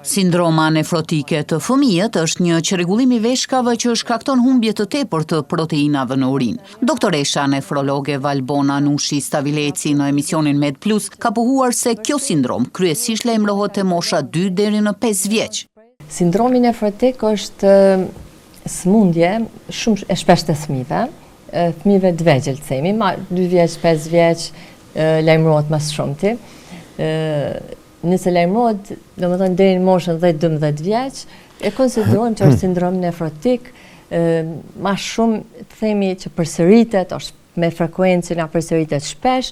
Sindroma nefrotike të fëmijët është një çrregullim i veshkave që shkakton humbje të tepërt të proteinave në urinë. Doktoresha nefrologe Valbona Nushi Stavileci në emisionin Med Plus ka pohuar se kjo sindrom kryesisht lajmërohet te mosha 2 deri në 5 vjeç. Sindromi nefrotik është sëmundje shumë e shpeshtë të fëmijëve të vegjël themi, 2 vjeç, 5 vjeç lajmërohet më shumëti. Nëse lajmërohet, domethënë deri në moshën 10-12 vjeç, e konsiderojmë që është sindrom nefrotik, më shumë themi që përsëritet, është me frekuencë na përsëritet shpesh,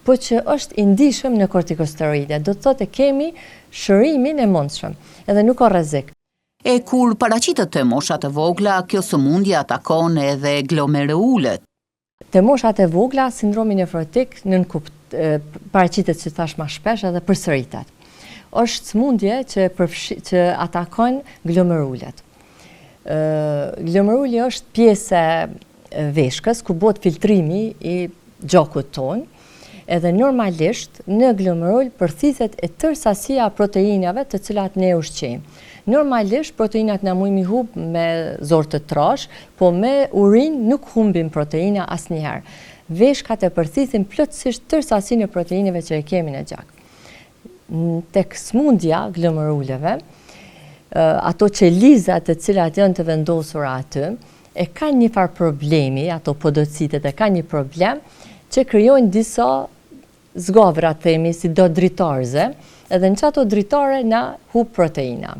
po që është i ndihshëm në kortikosteroide. Do të thotë kemi shërimin e mundshëm, edhe nuk ka rrezik. E kur paraqitet te moshat e vogla, kjo sëmundje atakon edhe glomerulet. Te moshat e vogla, sindromi nefrotik paraqitet që thash më shpesh edhe përsëritet. Është sëmundje që atakon glomerulet. Glomeruli është pjesë e veshkës ku bëhet filtrimi i gjakut ton, edhe normalisht në glomerul përthiset e tërë sasia proteinave të cilat ne ushqejmë. Normalisht proteinat na mujmë i humb me zor të trash, po me urinë nuk humbim proteina asnjëherë. Veshkat e përthisin plotësisht tërë sasinë e proteinave që e kemi në gjak. Tek sëmundja glomeruleve, ato qelizat të cilat janë të vendosura aty, e kanë një farë problemi, ato podocitet e kanë një problem, që krijojnë disa zgavra themi si do dritarze, edhe në çato dritare na humb proteina.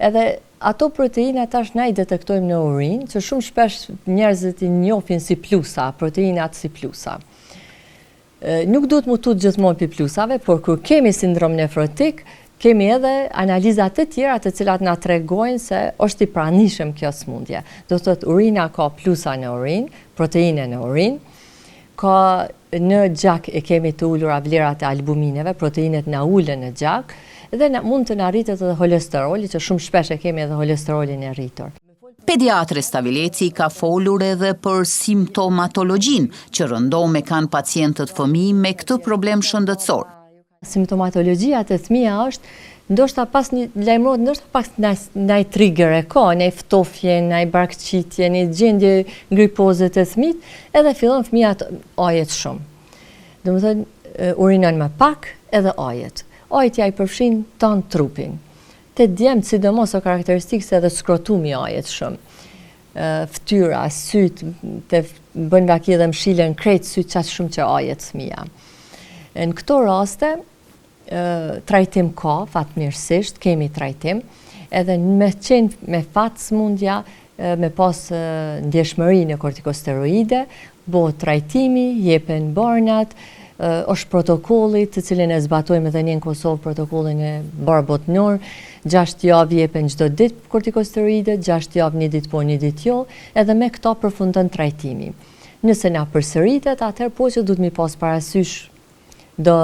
Edhe ato proteina tash na i detektojmë në urinë, që shumë shpesh njerëzit i njohin si plusa, proteinat si plusa. Nuk duhet mu tut gjithmonë pi plusave, por kur kemi sindrom nefrotik, kemi edhe analizat të tjera të cilat na tregojnë se është i pranishëm kjo sëmundje. Do të thotë urina ka plusa në urinë, proteine në urinë, ka në gjak e kemi të ulura vlerat e albumineve, proteinet na ulën në gjak, dhe mund të na rritet edhe holesteroli, që shumë shpesh e kemi edhe holesterolin e rritur. Pediatri Stavileci ka folur edhe për simptomatologjinë që rëndome kanë pacientët fëmijë me këtë problem shëndetësor. Simptomatologjia të fëmija është ndoshta pas një lajmërohet, ndoshta pas ndaj trigger e ka, ndaj ftofje, ndaj barkçitje, një gjendje gripoze të fëmijët, edhe fillon fëmia të ajet shumë. Domethënë urinon më pak edhe ajet. Ajetja i përfshin tan trupin. Te djemtë sidomos o karakteristikë se edhe skrotumi ajet shumë. Ftyra, syt, bën vaki dhe mshilën krejt syt qatë shumë që ajet fëmija. Në këto raste, trajtim ka, fatmirësisht, kemi trajtim, edhe me qenë me fatë sëmundja, me pas ndjeshmëri në kortikosteroide, bëhet trajtimi, jepen barnat, është protokolli të cilin e zbatojmë edhe një në Kosovë protokollin e barë botënor, 6 javë jepen çdo ditë kortikosteroide, 6 javë një ditë po një ditë jo, edhe me këta përfundon trajtimi. Nëse na përsëritet, atëherë po që duhet mi pas parasysh do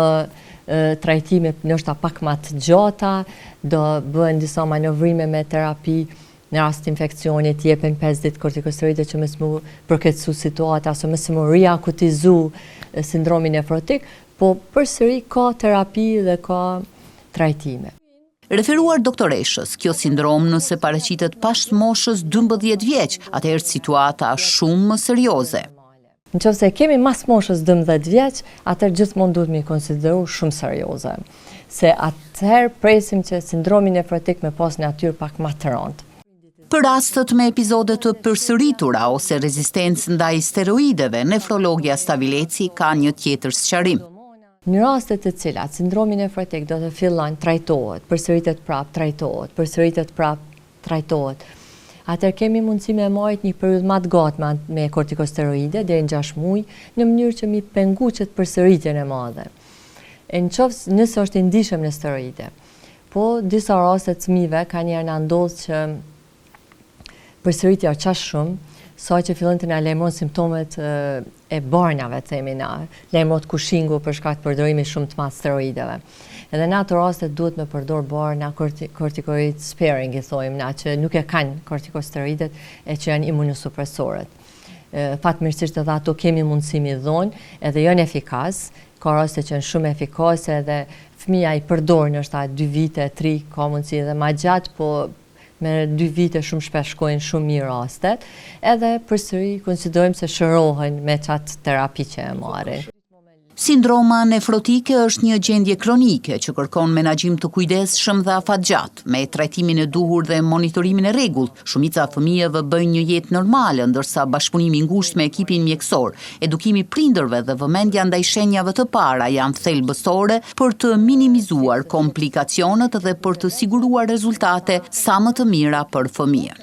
trajtime ndoshta pak më të gjata, do bëhen disa manovrime me terapi, në rast infekcionit jepen 5 ditë kortikosteroide që mësë mu përkëtësu situata, ose mësë mu riakutizu sindromi nefrotik, po përsëri ka terapi dhe ka trajtime. Referuar doktoreshës, kjo sindrom nëse paraqitet pas moshës 12 vjeç, atëherë situata është shumë më serioze. Nëse kemi mas moshës 12 vjeç, atëherë gjithmonë duhet mi konsideru shumë serioze. Se atëherë presim që sindromi nefrotik me pas natyrë pak më të rëndë. Për rastet me epizode të përsëritura ose rezistencë ndaj steroideve, nefrologja Stavileci ka një tjetër sqarim. Në rastet të cilat sindromi nefrotik do të fillon trajtohet, përsëritet prap trajtohet, përsëritet prap trajtohet, atëherë kemi mundësi me marrë një periudhë më të gatshme me kortikosteroide deri në 6 muaj, në mënyrë që mi pengu që të përsëritjen e madhe. Nëse është i ndihshëm në steroide. Po disa raste të fëmijëve ka njerë na ndodh që përsëritja qaq shumë, sa që fillon të na lajmëron simptomet e barnave, themi na, lajmërohet kushingu për shkak të përdorimit shumë të madh steroideve. Edhe në ato raste duhet me përdor barna corticoid sparing, i thojmë na, që nuk e kanë kortikosteroidet e që janë imunosupresorët. Fatmirësisht edhe ato kemi mundësi mi dhonë, edhe janë efikas, ka raste që janë shumë efikase dhe fëmia i përdor ndoshta 2 vite, 3, ka mundësi edhe më gjatë, po me 2 vite shumë shpesh shkojnë shumë mirë rastet, edhe përsëri konsiderojmë se shërohen me qatë terapi që e marrin. Sindroma nefrotike është një gjendje kronike që kërkon menaxhim të kujdesshëm dhe afatgjat, me trajtimin e duhur dhe monitorimin e rregullt. Shumica e fëmijëve bëjnë një jetë normale, ndërsa bashkëpunimi i ngushtë me ekipin mjekësor, edukimi prindërve dhe vëmendja ndaj shenjave të para janë thelbësore për të minimizuar komplikacionet dhe për të siguruar rezultate sa më të mira për fëmijën.